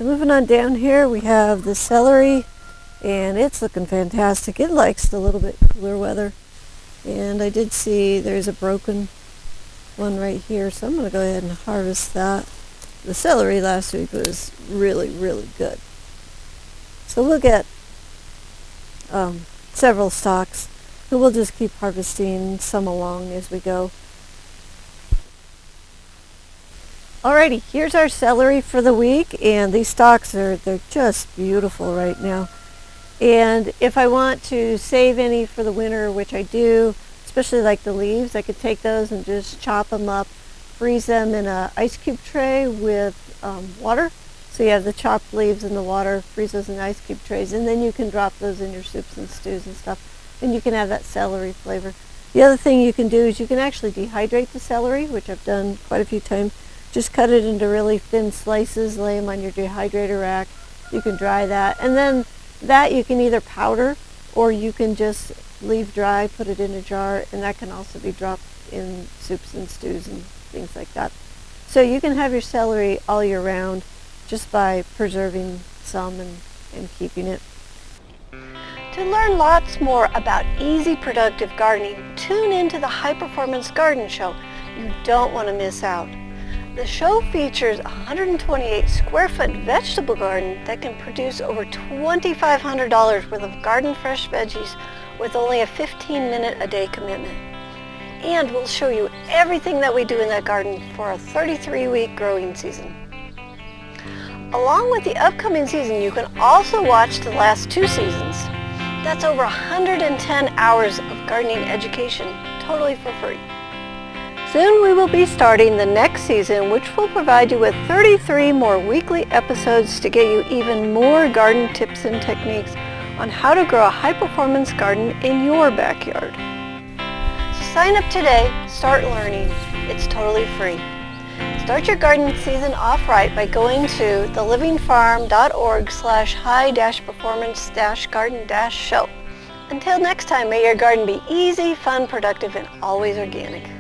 So moving on down here, we have the celery, and it's looking fantastic. It likes the little bit cooler weather. And I did see there's a broken one right here, so I'm going to go ahead and harvest that. The celery last week was really, really good. So we'll get several stalks, and we'll just keep harvesting some along as we go. Alrighty, here's our celery for the week, and these stalks they're just beautiful right now. And if I want to save any for the winter, which I do, especially like the leaves, I could take those and just chop them up, freeze them in an ice cube tray with water. So you have the chopped leaves in the water, freeze those in ice cube trays, and then you can drop those in your soups and stews and stuff, and you can have that celery flavor. The other thing you can do is you can actually dehydrate the celery, which I've done quite a few times. Just cut it into really thin slices, lay them on your dehydrator rack. You can dry that, and then that you can either powder or you can just leave dry, put it in a jar, and that can also be dropped in soups and stews and things like that. So you can have your celery all year round just by preserving some and keeping it. To learn lots more about easy, productive gardening, tune into the High Performance Garden Show. You don't want to miss out. The show features a 128 square foot vegetable garden that can produce over $2,500 worth of garden fresh veggies with only a 15-minute a day commitment. And we'll show you everything that we do in that garden for a 33-week growing season. Along with the upcoming season, you can also watch the last 2 seasons. That's over 110 hours of gardening education, totally for free. Soon we will be starting the next season, which will provide you with 33 more weekly episodes to get you even more garden tips and techniques on how to grow a high-performance garden in your backyard. So sign up today, start learning. It's totally free. Start your garden season off right by going to thelivingfarm.org/high-performance-garden-show. Until next time, may your garden be easy, fun, productive, and always organic.